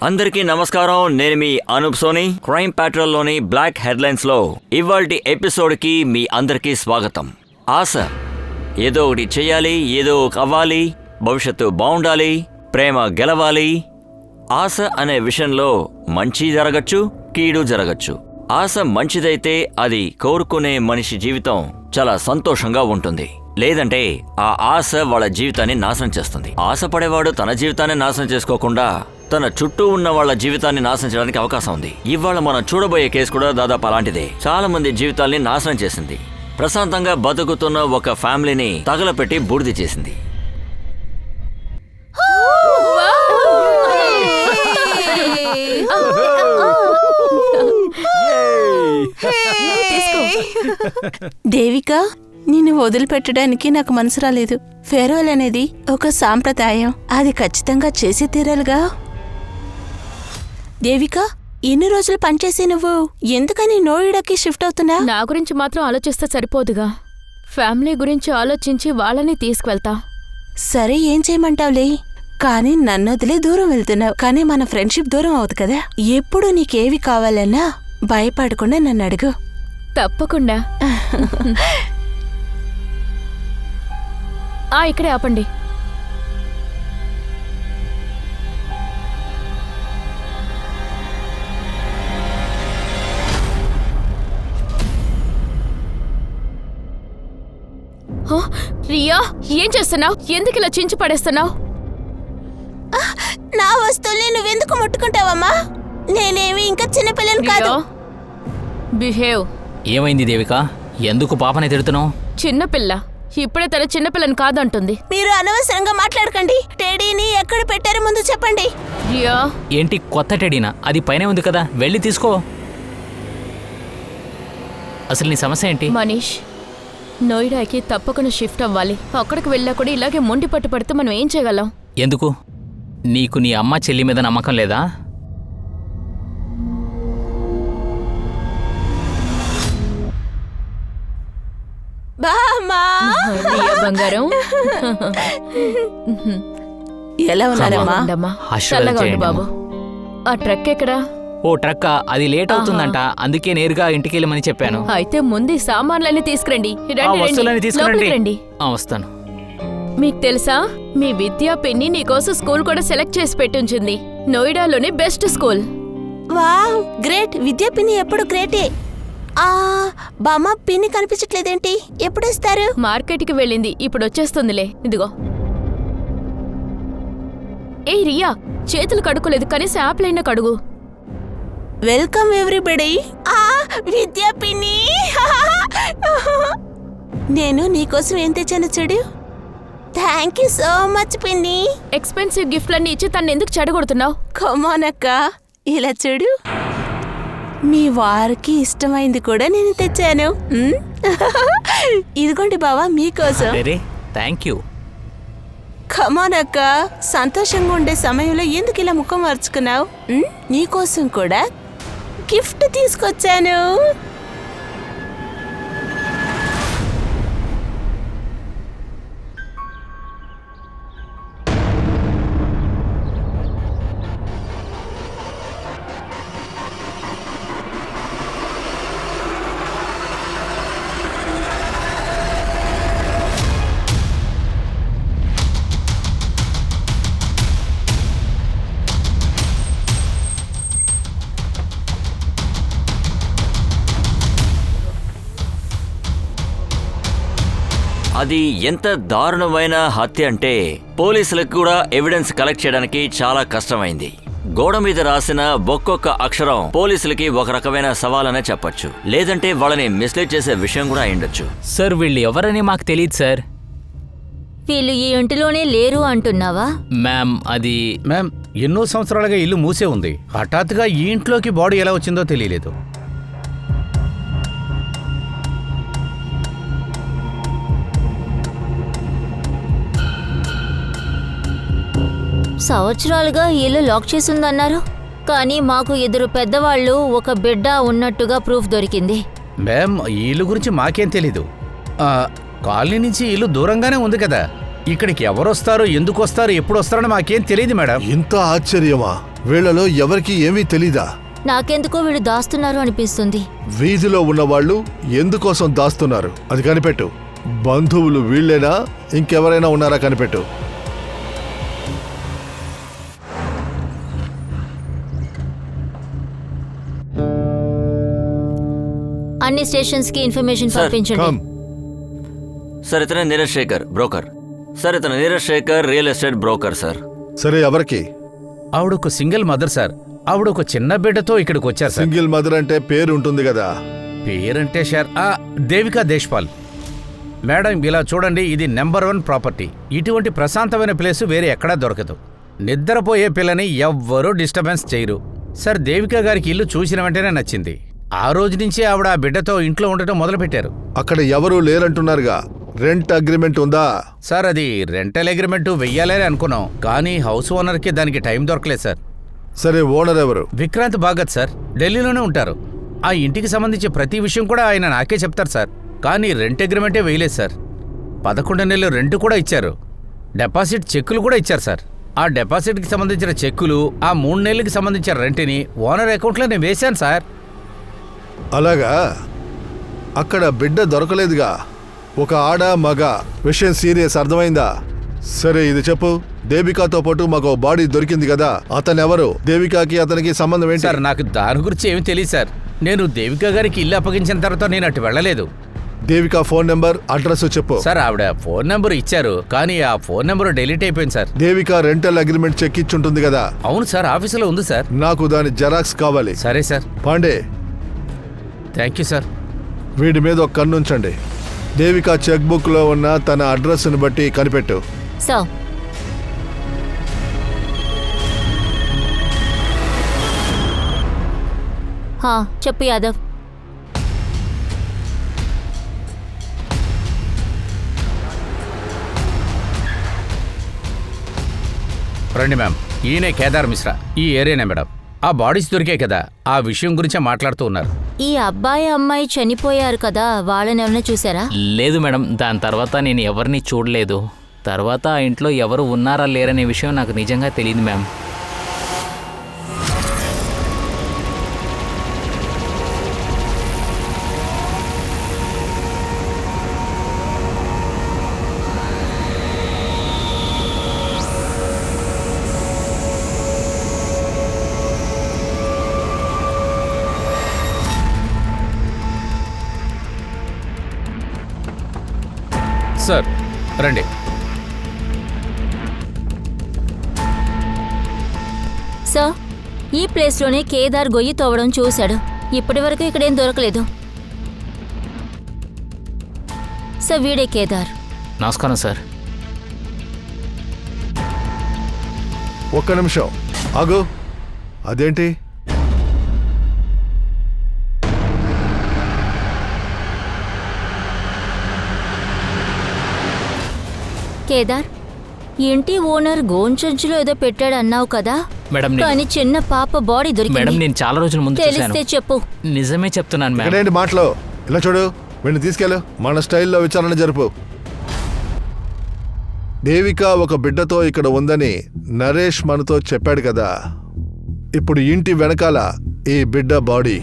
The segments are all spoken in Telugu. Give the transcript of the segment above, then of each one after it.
అందరికీ నమస్కారం. నేను మీ అనూప్ సోని. క్రైమ్ ప్యాట్రోల్ లోని బ్లాక్ హెడ్లైన్స్ లో ఇవాల్టి ఎపిసోడ్ కి మీ అందరికీ స్వాగతం. ఆశ, ఏదో ఒకటి చెయ్యాలి, ఏదో అవ్వాలి, భవిష్యత్తు బాగుండాలి, ప్రేమ గెలవాలి. ఆశ అనే విషయంలో మంచి జరగచ్చు, కీడు జరగచ్చు. ఆశ మంచిదైతే అది కోరుకునే మనిషి జీవితం చాలా సంతోషంగా ఉంటుంది. లేదంటే ఆ ఆశ వాళ్ళ జీవితాన్ని నాశనం చేస్తుంది. ఆశపడేవాడు తన జీవితాన్ని నాశనం చేసుకోకుండా తన చుట్టూ ఉన్న వాళ్ళ జీవితాన్ని నాశనం చేయడానికి అవకాశం ఉంది. ఇవాళ మనం చూడబోయే కేసు కూడా దాదాపు అలాంటిదే. చాలా మంది జీవితాల్ని నాశనం చేసింది. ప్రశాంతంగా బతుకుతున్న ఒక ఫ్యామిలీని తగలపెట్టి బూడిద చేసింది. దేవిక, నిన్ను వదిలిపెట్టడానికి నాకు మనసు రాలేదు. ఫేర్వెల్ అనేది ఒక సాంప్రదాయం, అది ఖచ్చితంగా చేసి తీరాలిగా. దేవిక, ఎన్ని రోజులు పనిచేసి నువ్వు ఎందుకని నోయిడాకి షిఫ్ట్ అవుతున్నా? నా గురించి మాత్రం ఆలోచిస్తే సరిపోదుగా, ఫ్యామిలీ గురించి ఆలోచించి వాళ్ళని తీసుకువెళ్తా. సరే, ఏం చేయమంటావులే, కానీ నన్ను వదిలే దూరం వెళ్తున్నావు. కానీ మన ఫ్రెండ్షిప్ దూరం అవుతుంది కదా. ఎప్పుడు నీకేవి కావాలన్నా భయపడకుండా నన్ను అడుగు. తప్పకుండా. ఇక్కడే ఆపండి. రియా, ఏం చేస్తున్నావు? ఎందుకు ఇలా చించి పడేస్తున్నావు? నా వస్తువుల్ని నువ్వెందుకు ముట్టుకుంటావమ్మా? నేనేమి ఇంకా చిన్నపిల్లని కాదు. బిహేవ్. ఏమైంది దేవిక? ఎందుకు పాపని తిడుతున్నావు? చిన్నపిల్ల ఇప్పుడే తన చిన్నపిల్లని కాదంటుంది. మీరు అనవసరంగా మాట్లాడకండి. టెడీని ఎక్కడ పెట్టారో ముందు చెప్పండి. రియా, ఏంటి కొత్త టెడీనా? అది పైనే ఉంది కదా, వెళ్ళి తీసుకో. అసలు నీ సమస్య ఏంటి? మనీష్, నోయిడాకి తప్పకుండా షిఫ్ట్ అవ్వాలి. అక్కడికి వెళ్ళా కూడా ఇలాగే మొండి పట్టు పడితే మనం ఏం చేయగలం? ఎందుకు? నీకు నీ అమ్మ చెల్లి మీద నమ్మకం లేదా? బంగారం, ఎలా ఉన్నారమ్మా? చల్లగా ఉండు బాబు. ఆ ట్రక్ ఎక్కడా? ఓ ట్రక్, అది లేట్ అవుతుందంట, అందుకే నేరుగా ఇంటికి వెళ్ళమని చెప్పాను. అయితే ముందు సామాన్లన్నీ తీసుకురండి. రండి. వస్తాను. మీకు తెలుసా, మీ విద్యా పిన్ని నీకోసం స్కూల్ కూడా సెలెక్ట్ చేసి పెట్టుంచింది. నోయిడాలోనే బెస్ట్ స్కూల్. Wow, great. విద్యా పిన్ని ఎప్పుడు గ్రేటే. బామ్మ, పిన్ని కనిపించట్లేదేంటి? ఎప్పుడు వస్తారు? మార్కెట్కి వెళ్ళింది, ఇప్పుడు వచ్చేస్తుందిలే. ఇదిగో. ఏ రియా, చేతులు కడుక్కోలేదు, కనీసం యాప్లైనా కడుగు. Welcome everybody. విద్యా పిన్ని, నేను నీకోసం ఏం తెచ్చాను చూడు. థ్యాంక్ యూ సో మచ్ పిన్ని. ఎక్స్పెన్సివ్ గిఫ్ట్లన్నీ ఇచ్చి తను ఎందుకు చెడగొడుతున్నావు? కమాన్ అక్క, ఇలా చూడు. మీ వారికి ఇష్టమైంది కూడా నేను తెచ్చాను. ఇదిగోండి బావా, మీకోసం. Thank you. కమాన్ అక్క, సంతోషంగా ఉండే సమయంలో ఎందుకు ఇలా ముఖం మార్చుకున్నావు? నీకోసం కూడా గిఫ్ట్ తీసుకొచ్చాను. అది ఎంత దారుణమైన హత్య అంటే పోలీసులకు కూడా ఎవిడెన్స్ కలెక్ట్ చేయడానికి చాలా కష్టమైంది. గోడ మీద రాసిన ఒక్కొక్క అక్షరం పోలీసులకి ఒక రకమైన సవాలనే చెప్పొచ్చు, లేదంటే వాళ్ళని మిస్లీడ్ చేసే విషయం కూడా అయ్యుండొచ్చు. సార్, వీళ్ళు ఎవరని మాకు తెలియదు సార్. వీళ్ళు ఈ ఇంటిలోనే లేరు అంటున్నావా? మ్యామ్, అది మ్యామ్, ఎన్నో సంవత్సరాలుగా ఇల్లు మూసే ఉంది. హఠాత్తుగా ఈ ఇంట్లోకి బాడీ ఎలా వచ్చిందో తెలియలేదు. సంవత్సరాలుగా ఇల్లు లాక్ చేసుందన్నారు, కానీ మాకు ఎదురు పెద్దవాళ్ళు ఒక బిడ్డ ఉన్నట్టుగా ప్రూఫ్ దొరికింది. మ్యామ్, ఈ ఇల్లు గురించి మాకేం తెలీదు. కాలనీ నుంచి ఇల్లు దూరంగానే ఉంది కదా. ఇక్కడికి ఎవరొస్తారో, ఎందుకు వస్తారో, ఎప్పుడు వస్తారో మాకేం తెలియదు మేడం. ఇంత ఆశ్చర్యమా? వీళ్ళలో ఎవరికి ఏమీ తెలీదా? నాకెందుకో వీళ్ళు దాస్తున్నారు అనిపిస్తుంది. వీధిలో ఉన్నవాళ్ళు ఎందుకోసం దాస్తున్నారు అది కనిపెట్టు. బంధువులు వీళ్ళేనా, ఇంకెవరైనా ఉన్నారా కనిపెట్టు. అన్ని స్టేషన్స్ కి ఇన్ఫర్మేషన్ సార్, పంపించండి. కమ్. సార్ ఇతనే నీరజ్ శేఖర్ బ్రోకర్. సార్ ఇతను Neeraj Shekhar real estate broker sir. సరే, ఎవరికి? ఆవిడొక సింగిల్ మదర్ సార్. ఆవిడొక చిన్న బిడ్డతో ఇక్కడికి వచ్చారు సార్. సింగిల్ మదర్ అంటే పేరు ఉంటుంది కదా. పేరంటే సార్ దేవికా దేశ్పాల్. మేడం ఇలా చూడండి, ఇది నెంబర్ 1 ప్రాపర్టీ. ఇటువంటి ప్రశాంతమైన ప్లేసు వేరే ఎక్కడా దొరకదు. నిద్రపోయే పిల్లని ఎవ్వరూ డిస్టర్బెన్స్ చేయరు. సార్ దేవికా గారికి ఇల్లు చూసిన వెంటనే నచ్చింది. ఆ రోజు నుంచి ఆవిడ ఆ బిడ్డతో ఇంట్లో ఉండటం మొదలుపెట్టారు. అక్కడ ఎవరూ లేరంటున్నారుగా. రెంట్ అగ్రిమెంట్ ఉందా? సార్ అది రెంటల్ అగ్రిమెంట్ వెయ్యాలని అనుకున్నాం, కానీ హౌస్ ఓనర్కి దానికి టైం దొరకలేదు సార్. సరే, ఓనర్ ఎవరు? విక్రాంత్ భాగత్ సార్, ఢిల్లీలోనే ఉంటారు. ఆ ఇంటికి సంబంధించి ప్రతి విషయం కూడా ఆయన నాకే చెప్తారు సార్. కానీ రెంట్ అగ్రిమెంటే వేయలేదు సార్. 11 నెలలు రెంట్ కూడా ఇచ్చారు. డిపాజిట్ చెక్కులు కూడా ఇచ్చారు సార్. ఆ డిపాజిట్కి సంబంధించిన చెక్కులు, ఆ 3 నెలలకి సంబంధించిన రెంట్ని ఓనర్ అకౌంట్లో నేను వేశాను సార్. అలాగా? అక్కడ బిడ్డ దొరకలేదుగా. ఒక ఆడ మగ విషయం సీరియస్, అర్థమైందా? సరే ఇది చెప్పు, దేవికాతో పాటు మాకు బాడీ దొరికింది కదా, అతనెవరు? దేవికాకి అతనికి సంబంధం ఏంటి? సార్ నాకు దాని గురించి ఏమీ తెలియదు సార్. నేను దేవికా గారికి ఇల్లు అప్పగించిన తర్వాత నేను అటు వెళ్ళలేదు. దేవికా ఫోన్ నెంబర్, అడ్రస్ చెప్పు. సార్ ఆవిడ ఫోన్ నెంబర్ ఇచ్చారు, కానీ ఆ ఫోన్ నెంబర్ డిలీట్ అయిపోయింది sir. Devika rental agreement cheque ఇచ్చుంటుంది కదా. అవును సార్, ఆఫీసులో ఉంది సార్. నాకు దాని జెరాక్స్ కావాలి. సరే sir. Pandey, thank you sir. వీడి మీద ఒక కన్నుంచండి. దేవికా చెక్ బుక్ లో ఉన్న తన అడ్రస్ను బట్టి కనిపెట్టు. సార్ చెప్పు యాదవ్. రండి మ్యామ్, ఈయనే కేదార్ మిశ్రా. ఈ ఏరియానే మేడం. ఆ బాడీస్ దొరికాయి కదా, ఆ విషయం గురించే మాట్లాడుతూ ఉన్నారు. ఈ అబ్బాయి అమ్మాయి చనిపోయారు కదా, వాళ్ళని ఏమైనా చూసారా? లేదు మేడం, దాని తర్వాత నేను ఎవరిని చూడలేదు. తర్వాత ఆ ఇంట్లో ఎవరు ఉన్నారా లేరనే విషయం నాకు నిజంగా తెలియదు మ్యామ్. సార్ రండి. సార్ ఈ ప్లేస్లోనే కేదార్ గొయ్యి తవ్వడం చూశాడు. ఇప్పటి వరకు ఇక్కడేం దొరకలేదు. సార్ వీడే కేదార్. నమస్కారం సార్. ఒక్క నిమిషం ఆగు. అదేంటి? కేదార్, ఇంటి ఓనర్ గోంచంచులో ఏదో పెట్టాడు అన్నావు కదా, మేడం కానీ చిన్న పాప బాడీ మేడం దొరికింది. నేను చాలా రోజుల ముందు చూశాను. తెలిస్తే చెప్పు. నిజమే చెప్తున్నాను మేడం. ఇక్కడేంటి మాటలు? ఇలా చూడు, వీడిని తీసుకెళ్ళు, మన స్టైల్లో విచారణ జరుపు. దేవిక ఒక బిడ్డతో ఇక్కడ ఉందని నరేష్ మనతో చెప్పాడు కదా. ఇప్పుడు ఇంటి వెనకాల ఈ బిడ్డ బాడీ.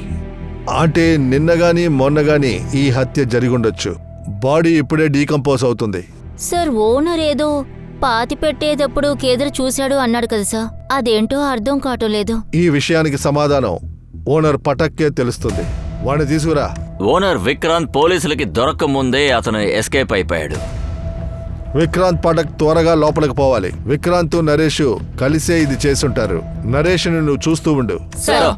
అంటే నిన్నగాని మొన్నగాని ఈ హత్య జరిగుండొచ్చు. బాడీ ఇప్పుడే డీకంపోజ్ అవుతుంది. సార్ ఓనర్ ఏదో పాతి పెట్టేటప్పుడు కేదార్ చూశాడు అన్నాడు కదా సార్, అదేంటో అర్థం కావటం లేదు. ఈ విషయానికి సమాధానం ఓనర్ పటక్కే తెలుస్తుంది. వాడిని తీసుకురా. ఓనర్ విక్రాంత్ పోలీసులకి దొరక్క ముందే అతను ఎస్కేప్ అయిపోయాడు. విక్రాంత్ పటక్ త్వరగా లోపలికి పోవాలి. విక్రాంత్ నరేష్ కలిసే ఇది చేసుంటారు. నరేష్ని నువ్వు చూస్తూ ఉండు. సార్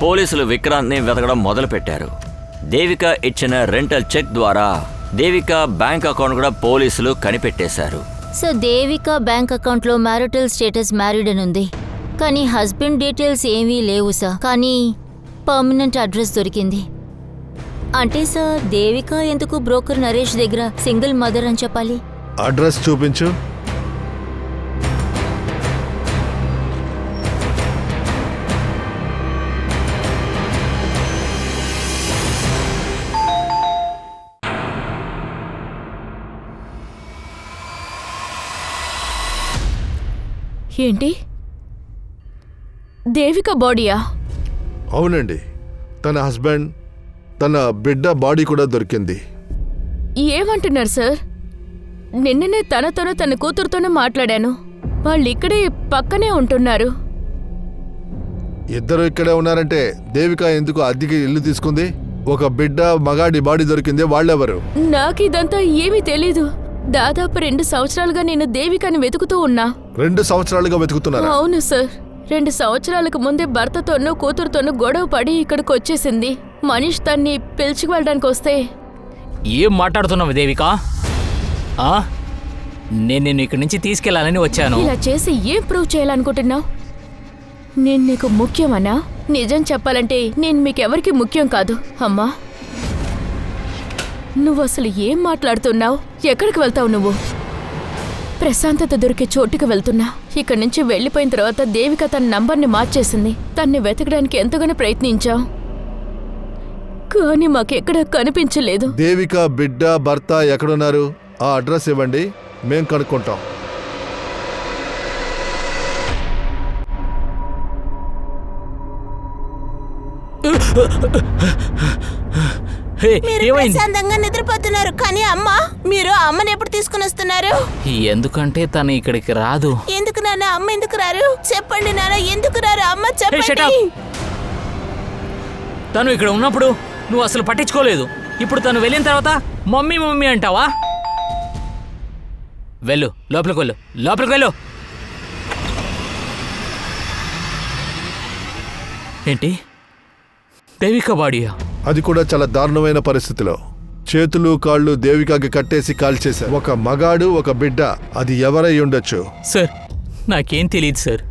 పోలీసులు విక్రాంత్ని వెతకడం మొదలుపెట్టారు. దేవిక ఇచ్చిన రెంటల్ చెక్ ద్వారా దేవిక బ్యాంక్ అకౌంట్ కూడా పోలీసులు కనిపెట్టేశారు. సార్ దేవిక బ్యాంక్ అకౌంట్లో మ్యారిటల్ స్టేటస్ మ్యారీడ్ అని ఉంది, కానీ హస్బెండ్ డీటెయిల్స్ ఏమీ లేవు సార్. కానీ పర్మనెంట్ అడ్రస్ దొరికింది. అంటే సార్ దేవిక ఎందుకు బ్రోకర్ నరేష్ దగ్గర సింగిల్ మదర్ అని చెప్పాలి? అడ్రస్ చూపించు. ఏంటి దేవిక బాడీయా? అవునండి, తన హస్బెండ్, తన బిడ్డ బాడీ కూడా దొరికింది. ఏమంటున్నారు సార్? నిన్ననే తనతోనూ తన కూతురుతోనూ మాట్లాడాను. వాళ్ళు ఇక్కడే పక్కనే ఉంటున్నారు. ఇద్దరు ఇక్కడే ఉన్నారంటే దేవిక ఎందుకు అద్దెకి ఇల్లు తీసుకుంది? ఒక బిడ్డ మగాడి బాడీ దొరికింది, వాళ్ళెవరు? నాకు ఇదంతా ఏమీ తెలీదు. దాదాపు 2 సంవత్సరాలుగా నేను దేవికని వెతుకుతూ ఉన్నా. 2 సంవత్సరాలుగా వెతుకుతున్నారా? అవును సార్. 2 సంవత్సరాలకు ముందే భర్తతోనూ కూతురుతోనూ గొడవ పడి ఇక్కడికి వచ్చేసింది. మనీష్ తన్ని పిలిచి వెళ్ళడానికి వస్తే ఏం మాట్లాడుతున్నావు దేవిక? నేను నిన్ను ఇక్కడి నుంచి తీసుకెళ్లాలని వచ్చాను. ఇలా చేసి ఏం ప్రూవ్ చేయాలనుకుంటున్నావు? నేను నీకు ముఖ్యమన్నా? నిజం చెప్పాలంటే నేను మీకెవరికి ముఖ్యం కాదు. అమ్మా, నువ్వు అసలు ఏం మాట్లాడుతున్నావు? ఎక్కడికి వెళ్తావు నువ్వు? ప్రశాంతత దొరికే చోటుకి వెళ్తున్నా. ఇక్కడి నుంచి వెళ్ళిపోయిన తర్వాత దేవిక తన నంబర్ని మార్చేసింది. తన్ని వెతకడానికి ఎంతగానో ప్రయత్నించాం, కానీ మాకెక్కడ కనిపించలేదు. దేవిక బిడ్డ భర్త ఎక్కడున్నారు? ఆ అడ్రస్ ఇవ్వండి, మేం కనుక్కుంటాం. మీరు ఏమైంది? ప్రశాంతంగా నిద్రపోతున్నారు, కానీ అమ్మా, మీరు అమ్మని ఎప్పుడు తీసుకుని వస్తున్నారు? ఎందుకంటే తను ఇక్కడికి రాదు. ఎందుకు నాన్న? అమ్మ ఎందుకు రారు? చెప్పండి నాన్న, ఎందుకు రారు? అమ్మ shut up. చెప్పండి. తను ఇక్కడ ఉన్నప్పుడు నువ్వు అసలు పట్టించుకోలేదు. ఇప్పుడు తను వెళ్ళిన తర్వాత మమ్మీ మమ్మీ అంటావా? వెళ్ళు, లోపలికి వెళ్ళు, లోపలికి వెళ్ళు. ఏంటి దేవిక బాడీయా? అది కూడా చాలా దారుణమైన పరిస్థితిలో. చేతులు కాళ్ళు దేవికకి కట్టేసి కాల్చేశారు. ఒక మగాడు, ఒక బిడ్డ. అది ఎవరై ఉండొచ్చు? సార్, నాకేం తెలియదు సార్.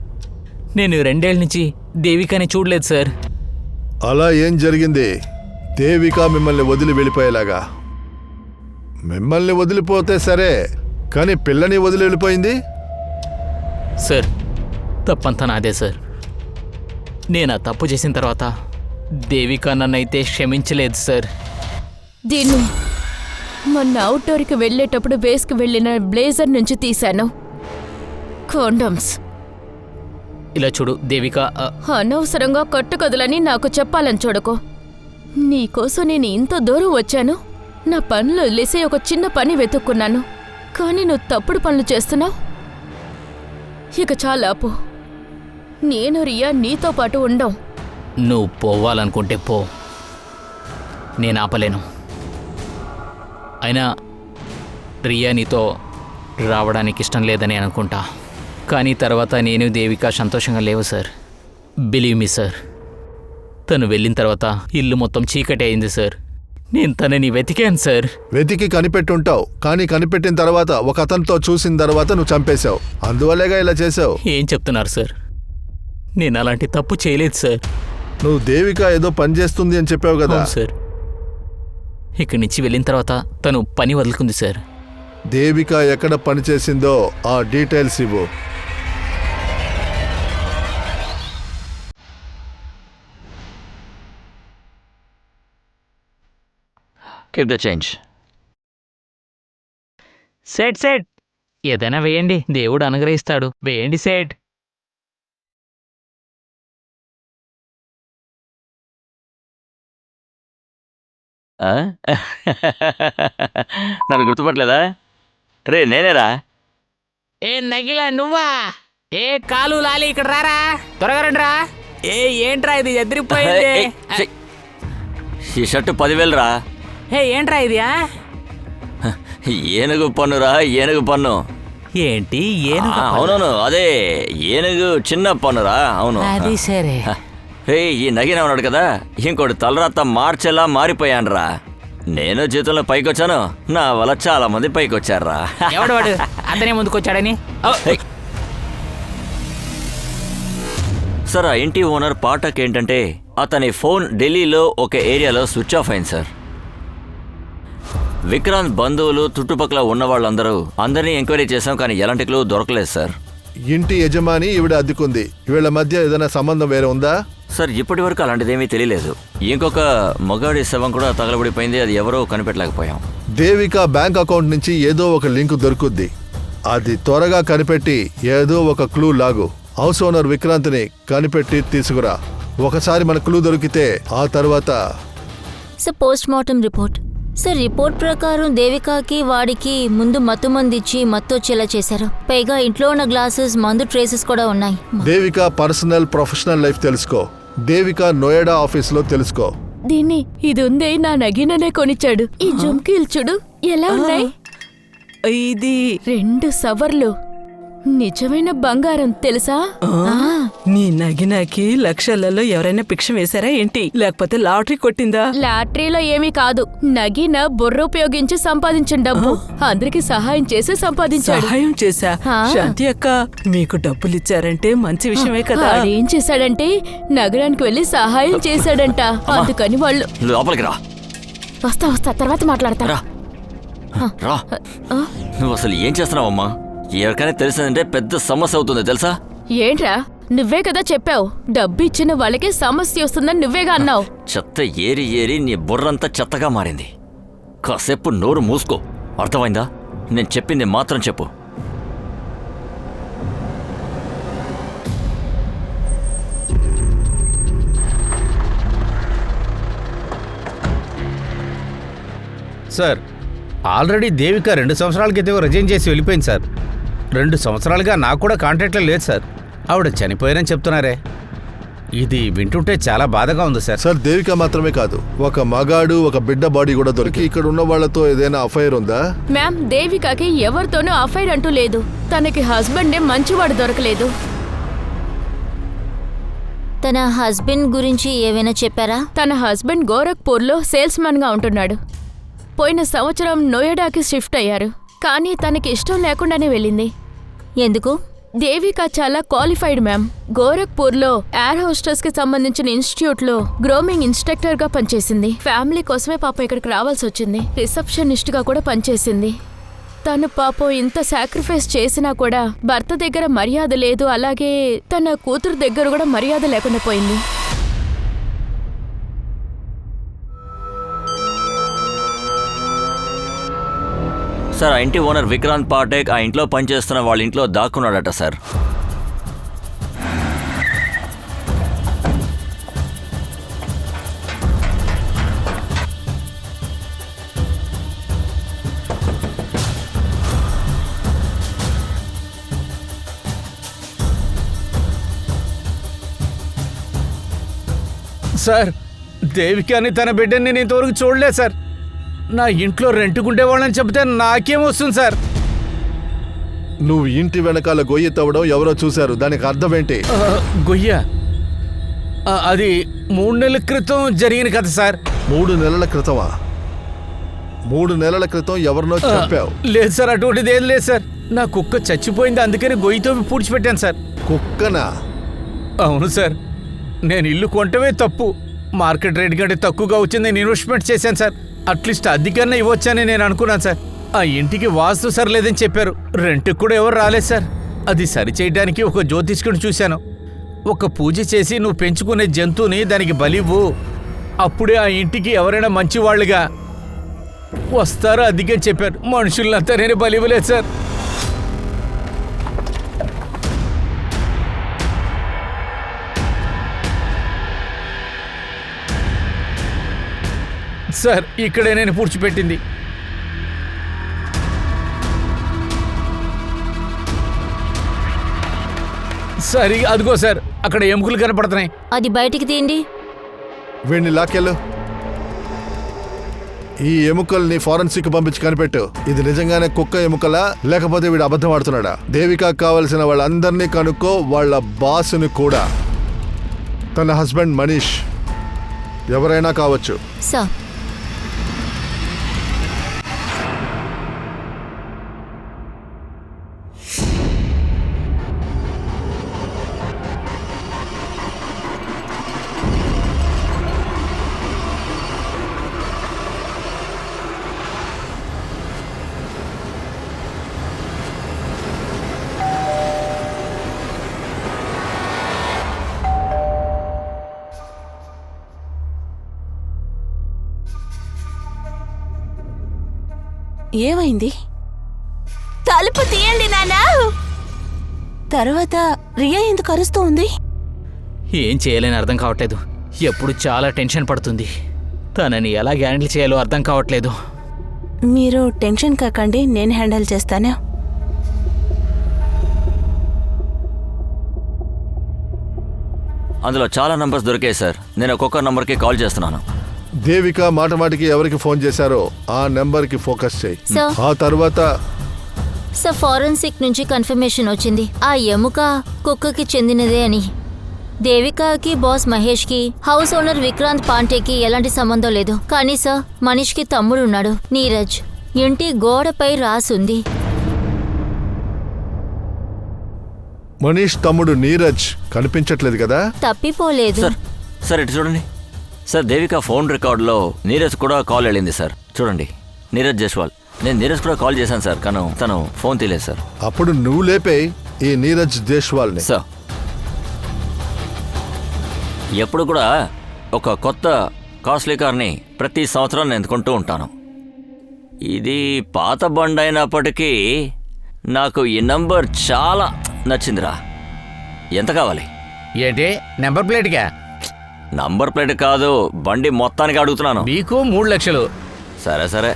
నేను 2 ఏళ్ళ నుంచి దేవికని చూడలేదు సార్. అలా ఏం జరిగింది? దేవిక మిమ్మల్ని వదిలి వెళ్ళిపోయేలాగా? మిమ్మల్ని వదిలిపోతే సరే, కానీ పిల్లని వదిలి వెళ్ళిపోయింది? సార్, తప్పంతా నాదే సార్. నేను ఆ తప్పు చేసిన తర్వాత దేవిక నన్నైతే క్షమించలేదు సార్. దీన్ని మొన్న అవుట్డోర్కి వెళ్ళేటప్పుడు వేసుకు వెళ్ళిన బ్లేజర్ నుంచి తీశాను. కాండమ్స్. ఇలా చూడు దేవిక, అనవసరంగా కట్టుకదలని నాకు చెప్పాలని చూడకు. నీకోసం నేను ఇంత దూరం వచ్చాను. నా పనులు వదిలేసి ఒక చిన్న పని వెతుక్కున్నాను, కానీ నువ్వు తప్పుడు పనులు చేస్తున్నావు. ఇక చాలా ఆపు. నేను రియా నీతో పాటు ఉండం. నువ్వు పోవాలనుకుంటే పో, నేను ఆపలేను. అయినా రియా నీతో రావడానికి ఇష్టం లేదని అనుకుంటా. కానీ తర్వాత నేను దేవిక సంతోషంగా లేవు సార్. బిలీవ్ మీ సార్, తను వెళ్ళిన తర్వాత ఇల్లు మొత్తం చీకటి అయింది సార్. నేను తనని వెతికాను సార్. వెతికి కనిపెట్టుంటావు, కానీ కనిపెట్టిన తర్వాత ఒక అతనితో చూసిన తర్వాత నువ్వు చంపేశావు. అందువల్లేగా ఇలా చేసావు. ఏం చెప్తున్నారు సార్? నేను అలాంటి తప్పు చేయలేదు సార్. నువ్వు దేవిక ఏదో పని చేస్తుంది అని చెప్పావు కదా? అవును సార్. ఇక్కడి నుంచి వెళ్ళిన తర్వాత తను పని వదులుకుంది సార్. దేవిక ఎక్కడ పని చేసిందో ఆ డీటెయిల్స్ ఇవ్వు. Keep the change. Set set ఏదైనా వేయండి, దేవుడు అనుగ్రహిస్తాడు. వేయండి సెట్. నన్ను గుర్తుపట్టలేదా? రే నేనేరా. ఏ నగిలా నువ్వా? ఏ కాలు లాలి ఇక్కడ రారా, త్వరగా రండిరా. ఏ ఏంట్రా ఇది ఎదిరిపోయింది? ఈ షర్టు 10,000 రా. ఏ ఏంట్రా ఇది? ఏనుగు పన్నురా, ఏనుగు పన్ను. ఏంటి ఏనుగు? అవునవును, అదే ఏనుగు చిన్న పన్నురా. అవును. అది సరే. రే, ఈ నగిన ఉన్నాడు కదా, ఇంకోటి తలరాత మార్చేలా మారిపోయానురా. నేను జీతంలో పైకొచ్చాను, నా వల్ల చాలా మంది పైకొచ్చారా. ఎవడు వాడు? అతనే ముందుకొచ్చాడని. సార్, ఆ ఇంటి ఓనర్ పాఠక్ ఏంటంటే అతని ఫోన్ ఢిల్లీలో ఒక ఏరియాలో స్విచ్ ఆఫ్ అయింది సార్. విక్రాంత్ బంధువులు చుట్టుపక్కల ఉన్న వాళ్ళందరూ అందరినీ ఎంక్వైరీ చేశాం, కానీ ఎలాంటి క్లూ దొరకలేదు సార్. ఇంటి యజమాని ఈవిడ అద్దెకుంది. వీళ్ళ మధ్య ఏదైనా సంబంధం వేరే ఉందా? సార్, ఇప్పటి వరకు అలాంటిదేమీ తెలియలేదు. ఇంకొక మగాడి శవం కూడా తగలబడిపోయింది, అది ఎవరో కనిపెట్టలేకపోయాం. దేవిక బ్యాంక్ అకౌంట్ నుంచి ఏదో ఒక లింక్ దొరుకుద్ది. అది త్వరగా కనిపెట్టి ఏదో ఒక క్లూ లాగు. హౌస్ ఓనర్ విక్రాంత్ని కనిపెట్టి తీసుకురా. ఒకసారి మన క్లూ దొరికితే ఆ తర్వాత sir post mortem report. Sir report ప్రకారం దేవికాకి వాడికి ముందు మత్తు మందు ఇచ్చి మత్తు వచ్చేలా చేశారు. పైగా ఇంట్లో ఉన్న గ్లాసెస్ మందు ట్రేసెస్ కూడా ఉన్నాయి. దేవిక పర్సనల్ ప్రొఫెషనల్ లైఫ్ తెలుసుకో. దేవిక నోయిడా ఆఫీస్లో తెలుసుకో. దీన్ని ఇది ఉందే నా నగిననే కొనిచ్చాడు. ఈ జుమ్కీలు చూడు ఎలా ఉన్నాయి. ఇది 2 సవర్లు నిజమైన బంగారం తెలుసా? నీ నగినాకి లక్షలలో ఎవరైనా భిక్ష వేశారా ఏంటి, లేకపోతే లాటరీ కొట్టిందా? లాటరీలో ఏమీ కాదు, నగిన బుర్ర ఉపయోగించి సంపాదించిన డబ్బు. అందరికి సహాయం చేసి సంపాదించాడు. సహాయం చేశా? ఆ. శాంతి అక్క, మీకు డబ్బులు ఇచ్చారంటే మంచి విషయమే కదా. ఏం చేశాడంటే నగరానికి వెళ్లి సహాయం చేశాడంట. అందుకని వాళ్ళు లోపలికి రా. వస్తా తర్వాత మాట్లాడతా. రా రా. నువ్వు అసలు ఏం చేస్తున్నావమ్మా? ఎవరికైనా తెలిసిందంటే పెద్ద సమస్య అవుతుంది తెలుసా? ఏంట్రా, నువ్వే కదా చెప్పావు డబ్బు ఇచ్చిన వాళ్ళకి సమస్య వస్తుందని నువ్వేగా అన్నావు. చెత్త ఏరి ఏరి నీ బుర్రంతా చెత్తగా మారింది. కాసేపు నోరు మూసుకో, అర్థమైందా? నేను చెప్పింది మాత్రం చెప్పు. సార్, ఆల్రెడీ దేవిక 2 సంవత్సరాల క్రితం రిజైన్ చేసి వెళ్ళిపోయింది సార్. 2 సంవత్సరాలుగా నాకు కూడా కాంటాక్ట్లో లేదు సార్. ఆవిడ చనిపోయారని చెప్తున్నారే. ఇది వింటుంటే చాలా బాధగా ఉంది సార్. సార్, దేవిక మాత్రమే కాదు, ఒక మగాడు ఒక బిడ్డ బాడీ కూడా దొరికి. ఇక్కడ ఉన్న వాళ్ళతో ఏదైనా అఫైర్ ఉందా? మ్యామ్, దేవికకి ఎవరితోనూ అఫైర్ అంటూ లేదు. తనకి హస్బెండే మంచివాడు దొరకలేదు. తన హస్బెండ్ గురించి ఏమైనా చెప్పారా? తన హస్బెండ్ గోరఖ్పూర్లో సేల్స్ మ్యాన్ గా ఉంటున్నాడు. పోయిన సంవత్సరం నోయిడాకి షిఫ్ట్ అయ్యారు. కానీ తనకి ఇష్టం లేకుండానే వెళ్ళింది. ఎందుకు? దేవిక చాలా క్వాలిఫైడ్ మ్యామ్. గోరఖ్పూర్లో ఎయిర్ హోస్టెస్ కి సంబంధించిన ఇన్స్టిట్యూట్ లో గ్రోమింగ్ ఇన్స్ట్రక్టర్ గా పనిచేసింది. ఫ్యామిలీ కోసమే పాపం ఇక్కడికి రావాల్సి వచ్చింది. రిసెప్షనిస్ట్ గా కూడా పనిచేసింది. తను పాపం ఇంత సాక్రిఫైస్ చేసినా కూడా భర్త దగ్గర మర్యాద లేదు, అలాగే తన కూతురు దగ్గర కూడా మర్యాద లేకుండా పోయింది. సార్, ఆ ఇంటి ఓనర్ విక్రాంత్ పాఠక్ ఆ ఇంట్లో పనిచేస్తున్న వాళ్ళ ఇంట్లో దాక్కున్నాడట సార్. సార్, దేవికాని తన బిడ్డని నేను ఇంతవరకు చూడలేదు సార్. నా ఇంట్లో రెంట్కుండేవాళ్ళని చెప్తే నాకేమొస్తుంది సార్? నువ్వు ఇంటి వెనకాల గొయ్యి తవ్వడం ఎవరో చూశారు, దానికి అర్థం ఏంటి? గొయ్య అది 3 నెలల క్రితం జరిగిన కథ సార్. 3 నెలల క్రితమా? 3 నెలల క్రితం ఎవరినో చెప్పావు? లేదు సార్, అటువంటిది ఏం లేదు సార్. నా కుక్క చచ్చిపోయింది, అందుకని గొయ్యితో పూడ్చిపెట్టాను సార్. కుక్కనా? అవును సార్. నేను ఇల్లు కొంటమే తప్పు. మార్కెట్ రేట్ కంటే తక్కువగా వచ్చింది, నేను ఇన్వెస్ట్మెంట్ చేశాను సార్. అట్లీస్ట్ అద్దెకన్నా ఇవ్వచ్చని నేను అనుకున్నాను సార్. ఆ ఇంటికి వాస్తు సరిలేదని చెప్పారు. రెంట్కి కూడా ఎవరు రాలేదు సార్. అది సరిచేయడానికి ఒక జ్యోతిష్కుని చూశాను. ఒక పూజ చేసి నువ్వు పెంచుకునే జంతువుని దానికి బలివ్వు, అప్పుడే ఆ ఇంటికి ఎవరైనా మంచివాళ్ళుగా వస్తారో అదిగని చెప్పారు. మనుషులంతా నేను బలివ్వలేదు సార్. సార్, ఇక్కడే నేను పూడ్చిపెట్టింది. సరే అదిగో సార్, అక్కడ ఎముకలు కనపడుతున్నాయి. అది బయటికి తీయండి. వీడిని లాకెళ్ళు. ఈ ఎముకల్ని ఫారెన్సిక్ పంపించి కనిపెట్టు. ఇది నిజంగానే కుక్క ఎముకలా లేకపోతే వీడు అబద్ధం ఆడుతున్నాడా? దేవిక కావలసిన వాళ్ళందరినీ కనుక్కో, వాళ్ళ బాసుని కూడా. తన హస్బెండ్ మనీష్ ఎవరైనా కావచ్చు. సార్, ఏమైంది? తలుపు తీయండి నానా. తర్వాత రియా ఎందుకు అరుస్తూ ఉంది? ఏం చేయాలని అర్థం కావట్లేదు. ఎప్పుడు చాలా టెన్షన్ పడుతుంది. తనని ఎలా హ్యాండిల్ చేయాలో అర్థం కావట్లేదు. మీరు టెన్షన్ కాకండి, నేను హ్యాండిల్ చేస్తాను. అందులో చాలా నంబర్స్ దొరికాయి సార్. నేను ఒక్కొక్క నంబర్కి కాల్ చేస్తున్నాను. దేవిక మాటమాటికి ఎవరికి ఫోన్ చేశారో ఆ నెంబర్కి ఫోకస్ చేయి. సార్. ఆ తర్వాత సార్, ఫారెన్సిక్ నుంచి కన్ఫర్మేషన్ వచ్చింది ఆ ఎముక కుక్కకి చెందినదే అని. దేవికాకి బాస్ మహేష్కి హౌస్ ఓనర్ విక్రాంత్ పాంటేకి ఎలాంటి సంబంధం లేదు. కానీ సార్, మనీష్కి తమ్ముడు ఉన్నాడు, నీరజ్. ఇంటి గోడపై రాసుంది. మనీష్ తమ్ముడు నీరజ్ కనిపించట్లేదు కదా? తప్పిపోలేదు. సార్ సార్ ఇటు చూడండి సార్. దేవిక ఫోన్ రికార్డులో నీరజ్ కూడా కాల్ వెళ్ళింది సార్. చూడండి, నీరజ్ జైస్వాల్. నేను నీరజ్ కూడా కాల్ చేశాను సార్, కానీ తను ఫోన్ తీలేదు సార్. అప్పుడు నువ్వు లేపే ఈ నీరజ్ జైస్వాల్ని. సార్, ఎప్పుడు కూడా ఒక కొత్త కాస్ట్లీ కార్ని ప్రతి సంవత్సరం నేను కొంటూ ఉంటాను. ఇది పాత బండి అయినప్పటికీ నాకు ఈ నంబర్ చాలా నచ్చిందిరా. ఎంత కావాలి? ఏంటి నెంబర్ ప్లేట్గా? నంబర్ ప్లేట్ కాదు, బండి మొత్తానికి అడుగుతున్నాను. మీకు 3 లక్షలు. సరే సరే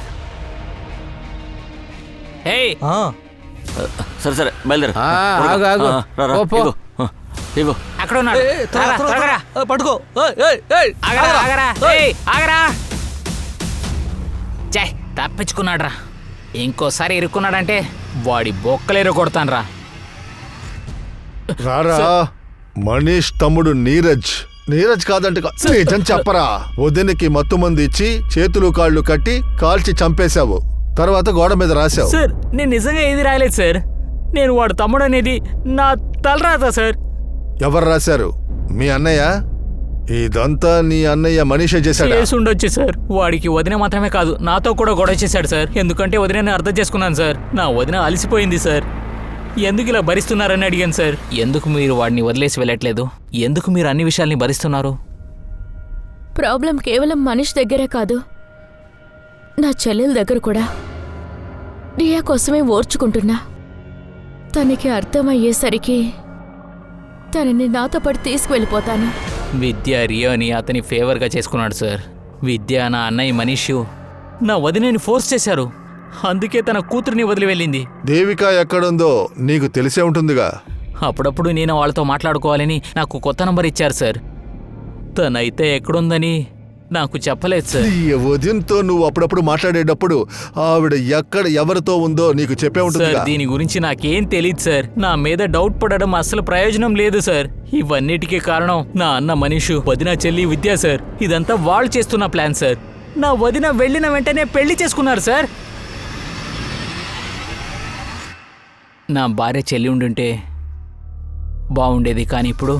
సరే సరే బయలుదేరు. ఆ, ఆగు, ఆగు. రా, రా, పో, పో. ఇగో, ఇగో. అక్కడ ఉన్నాడు. పట్టుకో. ఆగరా. చే, తప్పించుకున్నాడ్రా. ఇంకోసారి ఇరుక్కున్నాడంటే వాడి బొక్కలేరు కొడతాన్రా. రారా, మనీష్ తమ్ముడు నీరజ్. నీరజ్ కాదంటే నిజం చెప్పరా. వదినికి మత్తు మంది ఇచ్చి చేతులు కాళ్ళు కట్టి కాల్చి చంపేశావు. తర్వాత గోడ మీద రాశావు. సార్, నేను నిజంగా ఏది రాయలేదు సార్. నేను వాడు తమ్ముడు అనేది నా తలరాత సార్. ఎవరు రాశారు? మీ అన్నయ్య? ఇదంతా నీ అన్నయ్య మనీషే చేశాడా? చేసి ఉండొచ్చు సార్. వాడికి వదిన మాత్రమే కాదు, నాతో కూడా గొడవ చేశాడు సార్. ఎందుకంటే వదినని అర్థం చేసుకున్నాను సార్. నా వదిన అలసిపోయింది సార్. ఎందుకు ఇలా భరిస్తున్నారని అడిగాను సార్. ఎందుకు మీరు వాడిని వదిలేసి వెళ్ళట్లేదు? ఎందుకు మీరు అన్ని విషయాల్ని భరిస్తున్నారు? ప్రాబ్లం కేవలం మనిషి దగ్గరే కాదు, నా చెల్లెల దగ్గర కూడా. రియా కోసమే ఓర్చుకుంటున్నా. తనకి అర్థమయ్యేసరికి తనని నాతో పాటు తీసుకువెళ్ళిపోతాను. విద్య రియోని అతని ఫేవర్గా చేసుకున్నాడు సార్. విద్య నా అన్నయ్య మనీషు నా వదినని ఫోర్స్ చేశారు. అందుకే తన కూతురిని వదిలి వెళ్ళింది. దేవిక ఎక్కడుందో నీకు తెలిసే ఉంటుందిగా. అప్పుడప్పుడు నేను వాళ్ళతో మాట్లాడుకోవాలని నాకు కొత్త నంబర్ ఇచ్చారు సార్. తనైతే ఎక్కడుందని నాకు చెప్పలేదు సార్. ఈ వదినతో నువ్వు అప్పుడప్పుడు మాట్లాడేటప్పుడు ఆవిడ ఎక్కడ ఎవరితో ఉందో నీకు చెప్పే సార్, ఉంటుందిగా. దీని గురించి నాకేం తెలియదు సార్. నా మీద డౌట్ పడడం అసలు ప్రయోజనం లేదు సార్. ఇవన్నిటికీ కారణం నా అన్న మనీషు, వదిన చెల్లి విద్య సార్. ఇదంతా వాళ్ళు చేస్తున్న ప్లాన్ సార్. నా వదిన వెళ్ళిన వెంటనే పెళ్లి చేసుకున్నారు సార్. నా భార్య చెల్లి ఉండుంటే బాగుండేది, కానీ ఇప్పుడు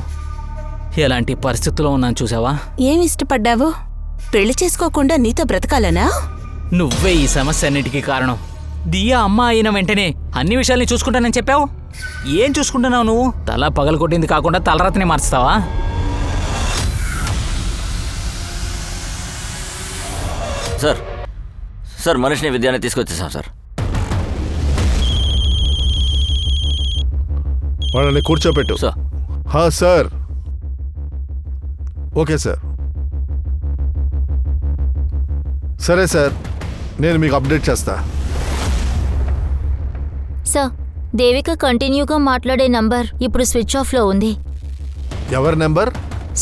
ఎలాంటి పరిస్థితుల్లో ఉన్నాను చూసావా? ఏమి ఇష్టపడ్డావు? పెళ్లి చేసుకోకుండా నీతో బ్రతకాలనా? నువ్వే ఈ సమస్య అన్నిటికీ కారణం. దియా అమ్మ అయిన వెంటనే అన్ని విషయాల్ని చూసుకుంటానని చెప్పావు. ఏం చూసుకుంటున్నావు నువ్వు? తల పగలగొట్టింది కాకుండా తలరాతని మార్చుతావా? సార్ సార్ మనీష్ని విద్యాన్ని తీసుకొచ్చేసాం సార్. వాళ్ళని కూర్చోపెట్టు. సార్ హా సార్. Okay sir. సరే సార్, నేను మీకు అప్డేట్ చేస్తా. సార్, దేవిక కంటిన్యూగా మాట్లాడే నంబర్ ఇప్పుడు స్విచ్ ఆఫ్లో ఉంది. ఎవరి నెంబర్?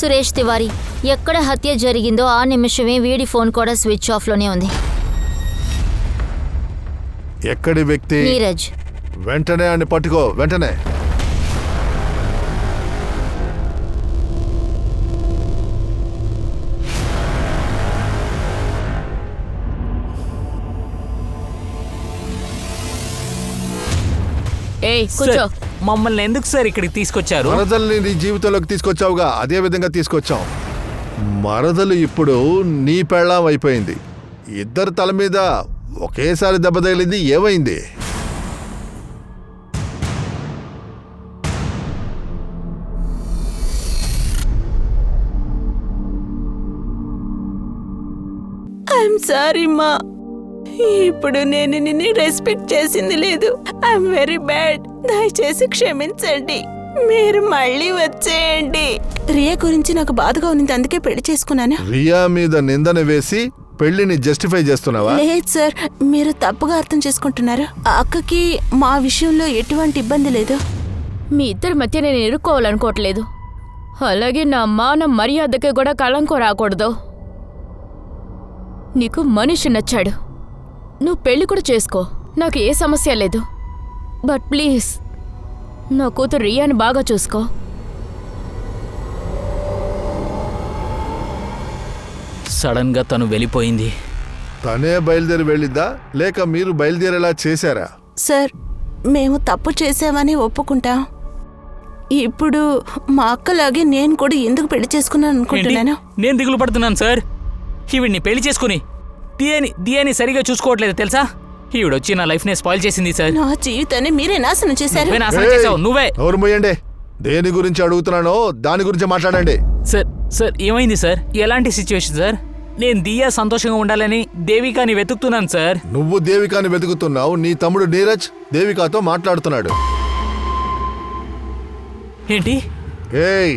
సురేష్ తివారీ. ఎక్కడ హత్య జరిగిందో ఆ నిమిషమే వీడి ఫోన్ కూడా స్విచ్ ఆఫ్లోనే ఉంది. ఎక్కడి వ్యక్తి? నీరజ్. వెంటనే అని పట్టుకో, వెంటనే. ఏయ్ కూర్చో. సార్, మమ్మల్ని ఎందుకు సార్ ఇక్కడికి తీసుకొచ్చారు? మరదల్ని నీ జీవితంలోకి తీసుకొచ్చావుగా, అదే విధంగా తీసుకొచ్చాం. మరదలు ఇప్పుడు నీ పెళ్ళాం అయిపోయింది. ఇద్దరు తల మీద ఒకేసారి దెబ్బ తగిలింది. ఏమైంది? ఐఎమ్ సారీ మా. ఇప్పుడు నేను నిన్ను రెస్పెక్ట్ చేసింది లేదు. I'm very bad. దయచేసి క్షమించండి. మీరు మళ్ళీ వచ్చేయండి. రియా గురించి నాకు బాధగా ఉంది, అందుకే పెళ్లి చేసుకున్నాను. రియా మీద నిందన వేసి పెళ్లిని జస్టిఫై చేస్తున్నావా? లేదు సార్, మీరు తప్పుగా అర్థం చేసుకుంటున్నారు. ఆ అక్కకి మా విషయంలో ఎటువంటి ఇబ్బంది లేదు. మీ ఇద్దరి మధ్య నేను ఇరుక్కోవాలనుకోవట్లేదు. అలాగే నా మాన మర్యాదకి కూడా కళంకం రాకూడదు. నీకు మనిషి నచ్చాడు, నువ్వు పెళ్లి కూడా చేసుకో, నాకు ఏ సమస్య లేదు. బట్ ప్లీజ్ నా కూతురు రియాని బాగా చూసుకో. సడన్గా తను వెళ్ళిపోయింది. తనే బయలుదేరి వెళ్ళిద్దా లేక మీరు బయలుదేరేలా చేశారా? సార్, మేము తప్పు చేసామని ఒప్పుకుంటాం. ఇప్పుడు మా అక్కలాగే నేను కూడా ఎందుకు పెళ్లి చేసుకున్నాను అనుకుంటున్నాను. నేను దిగులు పడుతున్నాను సార్. ఈవిడ్ని పెళ్లి చేసుకుని దియాని సరిగా చూసుకోవట్లేదు తెలుసా? ఈవిడొచ్చి నా లైఫ్ ని స్పాయిల్ చేసింది సార్. నా జీవితాన్ని మీరే నాశనం చేశారు. నువ్వే నాశనం చేసావు, నువ్వే. ఎవరు పోయండి. దేని గురించి అడుగుతున్నానో దాని గురించి మాట్లాడండి. సార్ ఏమైంది సార్? ఎలాంటి సిచ్యువేషన్ సార్? నేను దియా సంతోషంగా ఉండాలని దేవికాని వెతుకుతున్నాను సార్. నువ్వు దేవికాని వెతుకుతున్నావు, నీ తమ్ముడు నీరజ్ దేవికాతో మాట్లాడుతున్నాడు. ఏంటి? ఏయ్,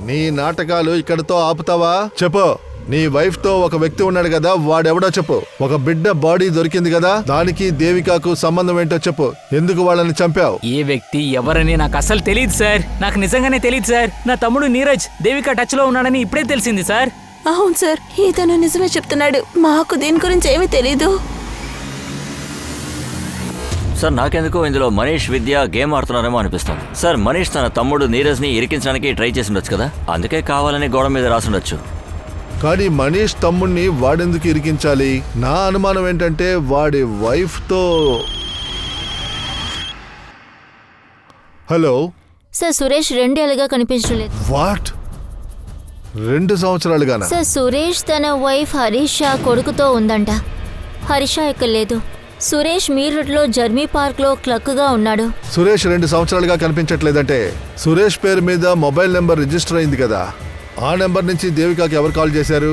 నీ నాటకాలు ఇక్కడతో ఆపుతావా? చెప్పు. నీ వైఫ్ తో ఒక వ్యక్తి ఉన్నాడు కదా, వాడెవడో చెప్పు. ఒక బిడ్డ బాడీ దొరికింది కదా, దానికి దేవికాకు సంబంధం ఏంటో చెప్పు. ఎందుకు వాళ్ళని చంపావు? ఏ వ్యక్తి ఎవరని నాకు అసలు తెలియదు సార్. నాకు నిజంగానే తెలియదు సార్. నా తమ్ముడు నీరజ్ దేవిక టచ్ లో ఉన్నాడని ఇప్పుడే తెలిసింది సార్. అవును సార్, ఇతను నిజమే చెప్తున్నాడు. మాకు దీని గురించి ఏమీ తెలీదు. సార్ నాకెందుకో ఇందులో మనీష్ విద్య గేమ్ ఆడుతున్నారేమో అనిపిస్తుంది. సార్ మనీష్ తన తమ్ముడు నీరజ్ని ఇరికించడానికి ట్రై చేసి ఉండొచ్చు కదా, అందుకే కావాలని గోడ మీద రాసుండొచ్చు. కానీ మనీష్ తమ్ముణ్ణి వాడెందుకు ఇరికించాలి? నా అనుమానం ఏంటంటే వాడి వైఫ్ తో. హలో సార్, సురేష్ 2 ఏళ్ళుగా కనిపించడం లేదు. వాట్? 2 సంవత్సరాలుగానా? సార్, సురేష్ తన వైఫ్ హరీష కొడుకుతో ఉందంట. హరీష ఇక్కడ లేదు. సురేష్ మీరట్లో జర్మీ పార్క్లో క్లర్క్గా ఉన్నాడు. సురేష్ 2 సంవత్సరాలుగా కనిపించట్లేదంటే సురేష్ పేరు మీద మొబైల్ నెంబర్ రిజిస్టర్ అయింది కదా, ఆ నెంబర్ నుంచి దేవికాకి ఎవరు కాల్ చేశారు?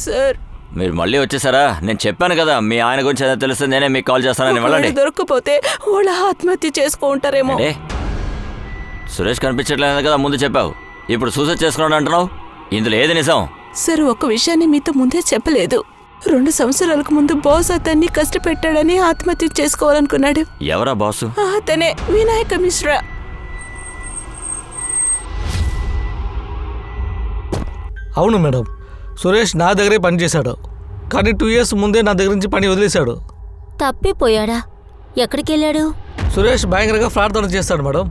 సార్, మీరు మళ్ళీ వచ్చేసారా? నేను చెప్పాను కదా మీ ఆయన గురించి ఏదో తెలిస్తే నేనే మీకు కాల్ చేస్తానని. వెళ్ళండి. దొరకపోతే వాళ్ళ ఆత్మహత్య చేసుకుంటారేమో. అంటే సురేష్ కనిపించట్లేదు కదా ముందు చెప్పావు, ఇప్పుడు సూసైడ్ చేసుకున్నాడు అంటున్నావు. ఇందులో ఏది నిజం? సార్, ఒక విషయాన్ని మీతో ముందే చెప్పలేదు. 2 సంవత్సరాలకు ముందు బాస్ అతన్ని కష్టపెట్టాడని ఆత్మహత్య చేసుకోవాలనుకున్నాడు. ఎవరా బాసు? అతనే వినాయక మిశ్రా. అవును మేడం, సురేష్ నా దగ్గరే పనిచేశాడు. కానీ 2 ఇయర్స్ ముందే నా దగ్గర నుంచి పని వదిలేశాడు. తప్పిపోయాడా? ఎక్కడికి వెళ్ళాడు? సురేష్ భయంకరంగా ప్రార్థన చేస్తాడు మేడం.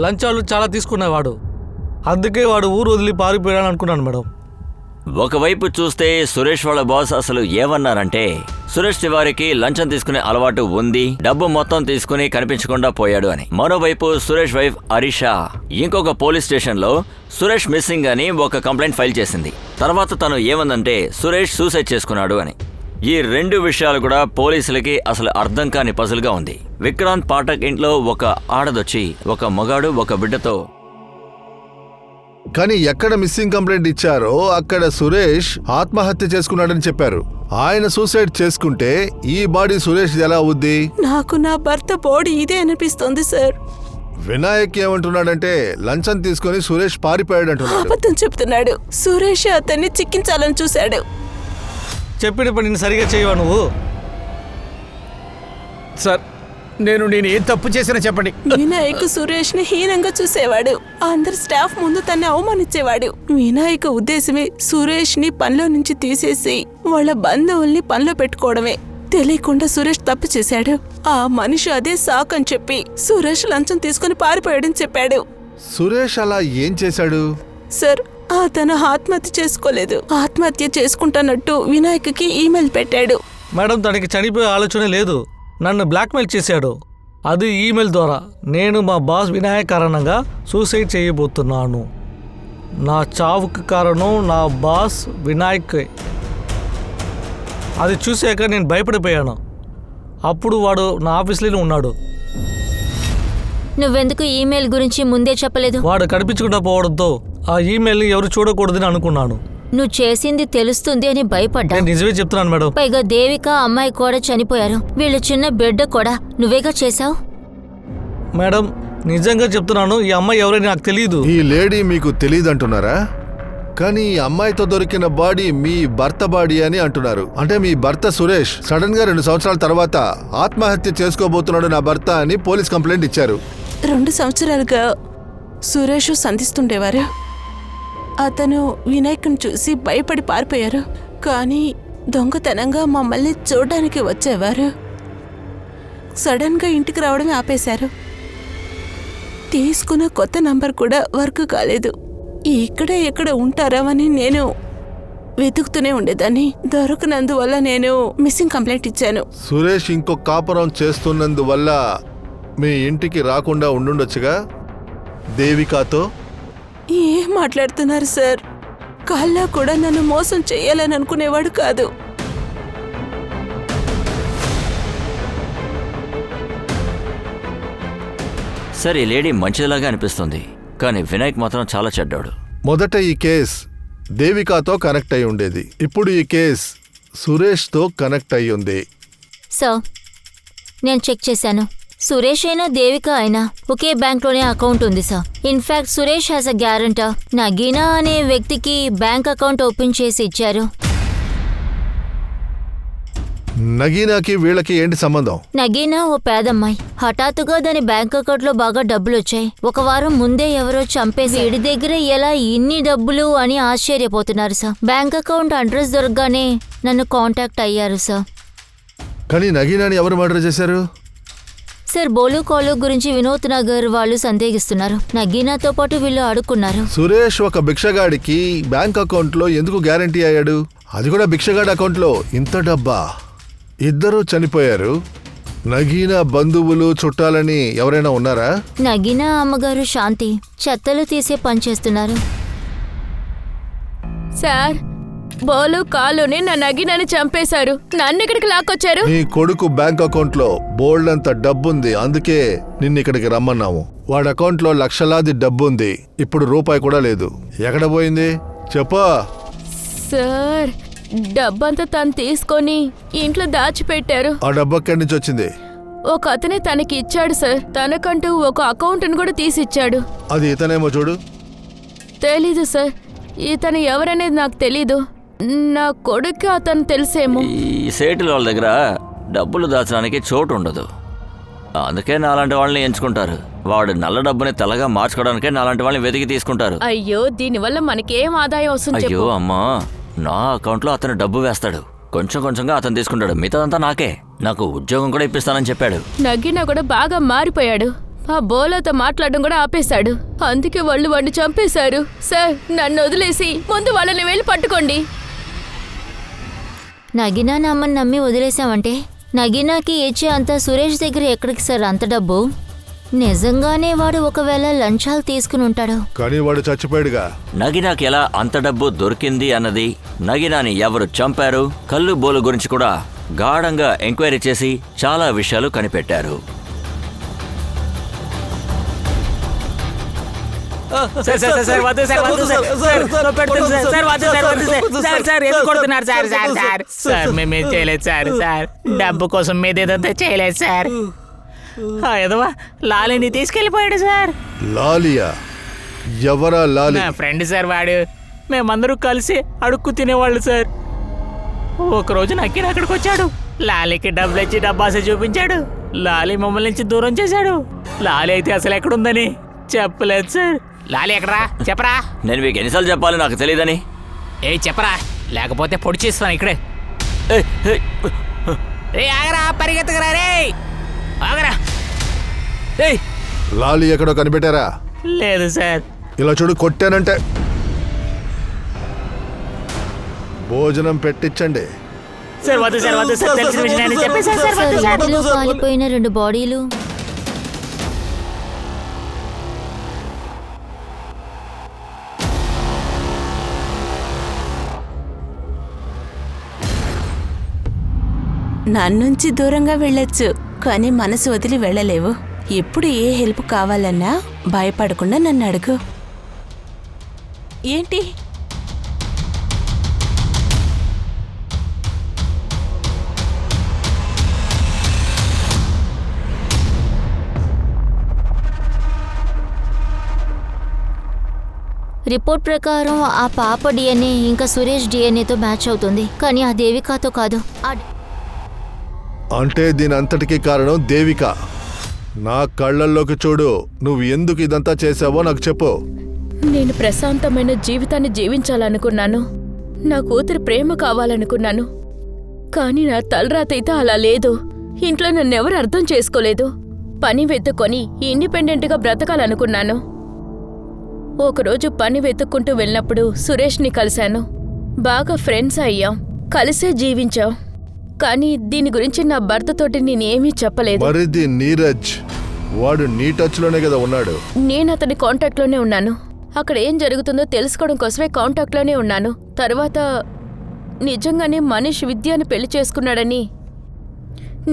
లంచాలు చాలా తీసుకునేవాడు. అందుకే వాడు ఊరు వదిలి పారిపోయాడు అనుకున్నాను మేడం. ఒకవైపు చూస్తే సురేష్ వాళ్ళ బాస్ అసలు ఏమన్నారంటే సురేష్ తివారికి లంచం తీసుకునే అలవాటు ఉంది, డబ్బు మొత్తం తీసుకుని కనిపించకుండా పోయాడు అని. మరోవైపు సురేష్ వైఫ్ హరీషా ఇంకొక పోలీస్ స్టేషన్ లో సురేష్ మిస్సింగ్ అని ఒక కంప్లైంట్ ఫైల్ చేసింది. తర్వాత తను ఏమందంటే సురేష్ సూసైడ్ చేసుకున్నాడు అని. ఈ 2 విషయాలు కూడా పోలీసులకి అసలు అర్థం కాని పజిల్గా ఉంది. విక్రాంత్ పాఠక్ ఇంట్లో ఒక ఆడదొచ్చి ఒక మగాడు ఒక బిడ్డతో. కానీ ఎక్కడ మిస్సింగ్ కంప్లైంట్ ఇచ్చారో అక్కడ సురేష్ ఆత్మహత్య చేసుకున్నాడని చెప్పారు. ఆయన సూసైడ్ చేసుకుంటే ఈ బాడీ సురేష్ ఎలా అవుద్ది? నాకు నా భర్త బాడీ ఇదే అనిపిస్తోంది సార్. వినాయక్ ఏమంటున్నాడంటే లంచం తీసుకుని సురేష్ పారిపోయాడంటున్నాడు. అబద్ధం చెప్తున్నాడు. సురేష్ అతన్ని చిక్కించాలని చూశాడు. చెప్పిన పనిని సరిగా చేయవా నువ్వు? సార్, నేను ఏం తప్పు చేసినా చెప్పండి. వినాయక్ సురేష్ ని హీనంగా చూసేవాడు. అందరు స్టాఫ్ ముందు తన్ని అవమానించేవాడు. వినాయక్ ఉద్దేశమే సురేష్ ని పనిలో నుంచి తీసేసి వాళ్ళ బంధువుల్ని పనిలో పెట్టుకోవడమే. తెలియకుండా సురేష్ తప్పు చేశాడు. ఆ మనిషి అదే సాకని చెప్పి సురేష్ లంచం తీసుకుని పారిపోయాడని చెప్పాడు. సురేష్ అలా ఏం చేశాడు? సార్, అతను ఆత్మహత్య చేసుకోలేదు. ఆత్మహత్య చేసుకుంటానట్టు వినాయక్కి ఈమెయిల్ పెట్టాడు. మేడం, తనకి చనిపోయే ఆలోచన లేదు. నన్ను బ్లాక్మెయిల్ చేశాడు. అది ఈమెయిల్ ద్వారా. నేను మా బాస్ వినాయక్ కారణంగా సూసైడ్ చేయబోతున్నాను. నా చావుకి కారణం నా బాస్ వినాయక్. అది చూశాక నేను భయపడిపోయాను. అప్పుడు వాడు నా ఆఫీస్లోనే ఉన్నాడు. నువ్వెందుకు ఈమెయిల్ గురించి ముందే చెప్పలేదు? వాడు కనిపించకుండా పోవడంతో ఆ ఈమెయిల్ని ఎవరు చూడకూడదని అనుకున్నాను. నువ్వు చేసింది తెలుస్తుంది అని భయపడ్డా. నేను నిజమే చెప్తున్నాను మేడం. పైగా దేవిక అమ్మాయి కూడా చనిపోయారు. వీళ్ళ చిన్న బిడ్డ కూడా నువ్వేగా చేశావు. మేడం నిజంగా చెప్తున్నాను, ఈ అమ్మాయి ఎవరైనా నాకు తెలియదు. ఈ లేడీ మీకు తెలియదంటున్నారా? కానీ ఈ అమ్మాయితో దొరికిన బాడీ మీ భర్త బాడీ అని అంటున్నారు. అంటే మీ భర్త సురేష్ సడన్ గా 2 సంవత్సరాల తర్వాత ఆత్మహత్య చేసుకోబోతున్నాడు నా భర్త అని పోలీస్ కంప్లైంట్ ఇచ్చారు. 2 సంవత్సరాలుగా సురేష్ సంధిస్తుండేవారు. అతను వినాయకుని చూసి భయపడి పారిపోయారు. కానీ దొంగతనంగా మమ్మల్ని చూడడానికి వచ్చేవారు. సడన్గా ఇంటికి రావడమే ఆపేశారు. తీసుకున్న కొత్త నంబర్ కూడా వర్క్ కాలేదు. ఇక్కడ ఎక్కడ ఉంటారామని నేను వెతుకుతూనే ఉండేదాన్ని. దొరకనందువల్ల నేను మిస్సింగ్ కంప్లైంట్ ఇచ్చాను. సురేష్ ఇంకో కాపురం చేస్తున్నందువల్ల మీ ఇంటికి రాకుండా ఉండుండొచ్చుగా దేవికాతో. ఏం మాట్లాడుతున్నారు సార్? కల్లా కూడా నన్ను మోసం చేయాలని అనుకునేవాడు కాదు. సరే, ఈ లేడీ మంచిదిలాగా అనిపిస్తుంది, కానీ వినాయక్ మాత్రం చాలా చెడ్డాడు. మొదట ఈ కేస్ దేవికాతో కనెక్ట్ అయి ఉండేది. ఇప్పుడు ఈ కేస్ సురేష్తో కనెక్ట్ అయి ఉంది. సార్, నేను చెక్ చేశాను. సురేష్ అయినా దేవిక అయినా ఒకే బ్యాంక్లోనే అకౌంట్ ఉంది sir. In fact Suresh has a guarantor. Nagina అనే వ్యక్తికి బ్యాంక్ అకౌంట్ ఓపెన్ చేసి ఇచ్చారు. నగీనాకి వీళ్ళకి ఏంటి సంబంధం? నగీనా ఓ పేదమ్మాయి. హఠాత్తుగా దాని బ్యాంక్ అకౌంట్లో బాగా డబ్బులు వచ్చాయి. 1 వారం ముందే ఎవరో చంపేసి వీడి దగ్గర ఎలా ఇన్ని డబ్బులు అని ఆశ్చర్యపోతున్నారు సార్. బ్యాంక్ అకౌంట్ అడ్రస్ దొరకగానే నన్ను కాంటాక్ట్ అయ్యారు సార్. కానీ నగీనాని ఎవరు మర్డర్ చేశారు? సార్, బోలు కాలు గురించి వినోద్ నగర్ వాళ్ళు సందేహిస్తున్నారు. నగీనాతో పాటు వీళ్ళు అడుక్కున్నారు. సురేష్ ఒక భిక్షగాడికి బ్యాంక్ అకౌంట్లో ఎందుకు గ్యారంటీ అయ్యాడు? అది కూడా భిక్షగాడి అకౌంట్లో ఇంత డబ్బా? ఇద్దరూ చనిపోయారు. నగీనా బంధువులు చుట్టాలని ఎవరైనా ఉన్నారా? నగీనా అమ్మగారు శాంతి చెత్తలు తీసే పని చేస్తున్నారు. సార్, బోలు కాలుని నా నగినని చంపేశారు. నన్ను ఇక్కడికి లాక్కొచ్చారు. నీ కొడుకు బ్యాంక్ అకౌంట్లో బోల్డ్ అంత డబ్బుంది, అందుకే నిన్ను ఇక్కడికి రమ్మన్నాము. వాడి అకౌంట్లో లక్షలాది డబ్బుంది. ఇప్పుడు రూపాయి కూడా లేదు. ఎక్కడ పోయింది చెప్పా? సార్, డబ్బంతా తను తీసుకొని ఇంట్లో దాచిపెట్టారు. ఆ డబ్బు ఎక్కడి నుంచి వచ్చింది? ఒక అతనే తనకి ఇచ్చాడు సార్. తనకంటూ ఒక అకౌంట్ని కూడా తీసిచ్చాడు. అది ఇతనేమో చూడు. తెలీదు సార్, ఇతను ఎవరనేది నాకు తెలీదు. నా కొడుకు అతను తెలిసేమో. ఈ సేటుల వాళ్ళ దగ్గర డబ్బులు దాచడానికి చోటు ఉండదు, అందుకే నాలాంటి వాళ్ళని ఎంచుకుంటారు. వాడు నల్ల డబ్బుని తెల్లగా మార్చుకోవడానికే నాలాంటి వాళ్ళని వెతికి తీసుకుంటారు. అయ్యో, దీనివల్ల మనకేం ఆదాయం వస్తుంది? అయ్యో అమ్మా, నా అకౌంట్లో అతను డబ్బు వేస్తాడు, కొంచెం కొంచెంగా అతను తీసుకుంటాడు, మిగతాదంతా నాకే. నాకు ఉద్యోగం కూడా ఇప్పిస్తానని చెప్పాడు. నగ్గినా కూడా బాగా మారిపోయాడు. ఆ బోలతో మాట్లాడడం కూడా ఆపేశాడు. అందుకే వాళ్ళు వాడిని చంపేశారు. సార్, నన్ను వదిలేసి ముందు వాళ్ళని వెళ్ళి పట్టుకోండి. నగీనా నమ్మని నమ్మి వదిలేసామంటే నగీనాకి ఇచ్చే అంత సురేష్ దగ్గర ఎక్కడికి సార్ అంత డబ్బు? నిజంగానే వాడు ఒకవేళ లంచాలు తీసుకుని ఉంటాడు. కానీ వాడు చచ్చిపోయాడుగా. నగినాకి ఎలా అంత డబ్బు దొరికింది అన్నది, నగినాని ఎవరు చంపారు, కళ్ళు బోలు గురించి కూడా గాఢంగా ఎంక్వైరీ చేసి చాలా విషయాలు కనిపెట్టారు. సార్, మేమేం చేయలేదు సార్. డబ్బు కోసం మీదేదంతా చేయలేదు సార్. ఏదవా లాలీని తీసుకెళ్ళిపోయాడు సార్. లాలియా? ఎవరా లాలి? నా ఫ్రెండ్ సార్ వాడు. మేమందరూ కలిసి అడుక్కు తినేవాళ్ళు సార్. ఒకరోజు నక్కిన అక్కడికి వచ్చాడు. లాలీకి డబ్బులు ఇచ్చి డబ్బాస చూపించాడు. లాలి మమ్మల్ని నుంచి దూరం చేశాడు. లాలి అయితే అసలు ఎక్కడుందని చెప్పలేదు సార్. లాలి ఎక్కడరా చెప్పరా? నేను మీకు ఎన్నిసార్లు చెప్పాలి నాకు తెలియదని? చెప్పరా, లేకపోతే పొడి చేస్తాను ఇక్కడే. ఆగరా, పరిగెత్తగరా రే, ఆగరా. లాలి ఎక్కడో కనిపెట్టారా? లేదు సార్. ఇలా చూడు, కొట్టానంటే భోజనం పెట్టించండి. సార్ వద్దు సార్, వద్దు సార్, తెలిసిన విషయాన్ని చెప్పేశారు సార్. సార్, ఇంటిలో కాలిపోయిన 2 బాడీలు. నన్నుంచి దూరంగా వెళ్ళొచ్చు, కానీ మనసు వదిలి వెళ్ళలేవు. ఎప్పుడు ఏ హెల్ప్ కావాలన్నా భయపడకుండా నన్ను అడుగు. ఏంటి? రిపోర్ట్ ప్రకారం ఆ పాప డిఎన్ఏ ఇంకా సురేష్ డిఎన్ఏతో మ్యాచ్ అవుతుంది, కానీ ఆ దేవికాతో కాదు. అంటే దీని అంతటికీ కారణం దేవిక. నా కళ్ళల్లోకి చూడు. నువ్వు ఎందుకు ఇదంతా చేసావో నాకు చెప్పు. నేను ప్రశాంతమైన జీవితాన్ని జీవించాలనుకున్నాను. నా కూతురు ప్రేమ కావాలనుకున్నాను. కానీ నా తలరాతైతే అలా లేదు. ఇంట్లో నన్నెవరు అర్థం చేసుకోలేదు. పని వెతుక్కొని ఇండిపెండెంట్గా బ్రతకాలనుకున్నాను. ఒకరోజు పని వెతుక్కుంటూ వెళ్ళినప్పుడు సురేష్ని కలిశాను. బాగా ఫ్రెండ్స్ అయ్యాం, కలిసే జీవించాం. కానీ దీని గురించి నా భర్తతోటి నేనేమీ చెప్పలేదు. మరిది నీరజ్, వాడు నీ టచ్లోనే కదా ఉన్నాడు. నేను అతని కాంటాక్ట్లోనే ఉన్నాను. అక్కడ ఏం జరుగుతుందో తెలుసుకోవడం కోసమే కాంటాక్ట్లోనే ఉన్నాను. తర్వాత నిజంగానే మనీష్ విద్యను పెళ్లి చేసుకున్నాడని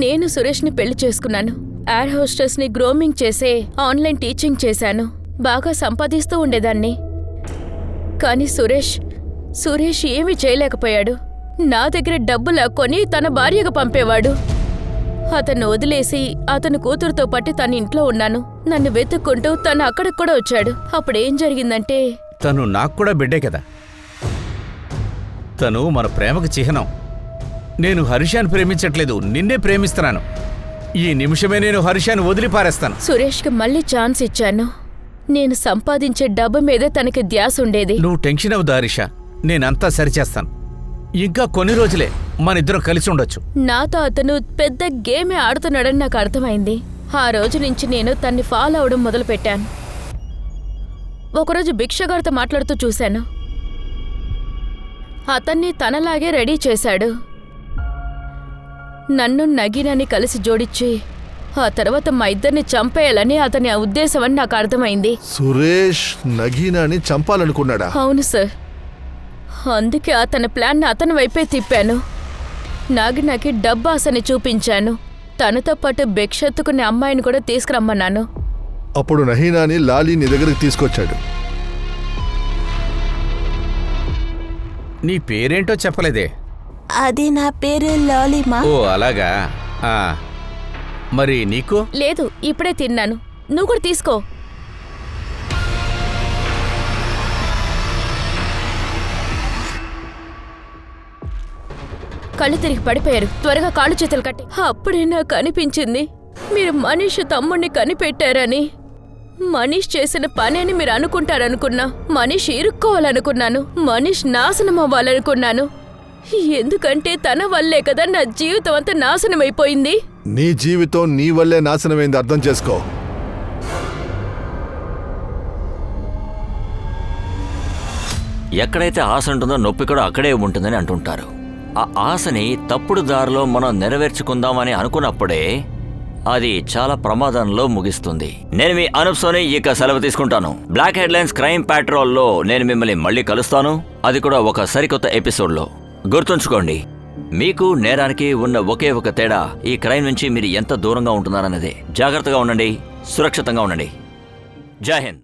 నేను సురేష్ని పెళ్లి చేసుకున్నాను. ఎయిర్ హోస్టెస్ని గ్రోమింగ్ చేసే ఆన్లైన్ టీచింగ్ చేశాను. బాగా సంపాదిస్తూ ఉండేదాన్ని. కానీ సురేష్ ఏమీ చేయలేకపోయాడు. నా దగ్గర డబ్బు లాక్కొని తన భార్యకు పంపేవాడు. అతన్ని వదిలేసి అతని కూతురుతో పాటు తన ఇంట్లో ఉన్నాను. నన్ను వెతుక్కుంటూ తను అక్కడికి కూడా వచ్చాడు. అప్పుడేం జరిగిందంటే, తను నాకు కూడా బిడ్డే కదా. తను మన ప్రేమకు చిహ్నం. నేను హర్షాన్ని ప్రేమించట్లేదు, నిన్నే ప్రేమిస్తున్నాను. ఈ నిమిషమే నేను హర్షాన్ని వదిలి పారేస్తాను. సురేష్కి మళ్ళీ ఛాన్స్ ఇచ్చాను. నేను సంపాదించే డబ్బు మీదే తనకి ధ్యాస ఉండేది. నువ్వు టెన్షన్ అవ్వదు హరీష, నేనంతా సరిచేస్తాను. ఇంకా కొన్ని రోజులే మనిద్దరం కలిసి ఉండొచ్చు. నాతో అతను పెద్ద గేమే ఆడుతున్నాడని నాకు అర్థమైంది. ఆ రోజు నుంచి నేను తన్ని ఫాలో అవడం మొదలుపెట్టాను. ఒకరోజు భిక్షగారితో మాట్లాడుతూ చూశాను. అతన్ని తనలాగే రెడీ చేశాడు. నన్ను నగీనాని కలిసి జోడించి ఆ తర్వాత మా ఇద్దరిని చంపేయాలని అతని ఉద్దేశం అని నాకు అర్థమైంది. సురేష్ నగీనాని చంపాలనుకున్నాడా? అవును సార్. అందుకే అతని ప్లాన్ని అతని వైపే తిప్పాను. నాగినాకి డబ్బు ఆశని చూపించాను. తనతో పాటు భిక్షెత్తుకునే అమ్మాయిని కూడా తీసుకురమ్మన్నాను. అప్పుడు నహీనాని లాలీ నీ దగ్గరికి తీసుకొచ్చాడు. నీ పేరేంటో చెప్పలేదే? అది నా పేరు లాలిమా. ఓ అలాగా. మరి నీకు? లేదు, ఇప్పుడే తిన్నాను. నువ్వు కూడా తీసుకో. కళ్ళు తిరిగి పడిపోయారు. త్వరగా కాళ్ళు చేతులు కట్టి. అప్పుడే నాకు అనిపించింది మీరు మనీష్ తమ్ముడిని కనిపెట్టారని. మనీష్ చేసిన పని అని మీరు అనుకుంటారనుకున్నా. మనీష్ ఇరుక్కోవాలనుకున్నాను. మనీష్ నాశనం అవ్వాలనుకున్నాను. ఎందుకంటే తన వల్లే కదా నా జీవితం అంతా నాశనమైపోయింది. నీ జీవితం నీ వల్లే నాశనమైంది, అర్థం చేసుకో. ఎక్కడైతే ఆశ ఉంటుందో నొప్పి కూడా అక్కడే ఉంటుందని అంటుంటారు. ఆ ఆశని తప్పుడు దారిలో మనం నెరవేర్చుకుందామని అనుకున్నప్పుడే అది చాలా ప్రమాదంలో ముగిస్తుంది. నేను మీ అనూప్ సోని ఇక సెలవు తీసుకుంటాను. బ్లాక్ హెడ్లైన్స్ క్రైమ్ ప్యాట్రోల్లో నేను మిమ్మల్ని మళ్ళీ కలుస్తాను. అది కూడా ఒక సరికొత్త ఎపిసోడ్లో. గుర్తుంచుకోండి, మీకు నేరానికి ఉన్న ఒకే ఒక తేడా ఈ క్రైమ్ నుంచి మీరు ఎంత దూరంగా ఉంటున్నారన్నదే. జాగ్రత్తగా ఉండండి, సురక్షితంగా ఉండండి. జై హింద్.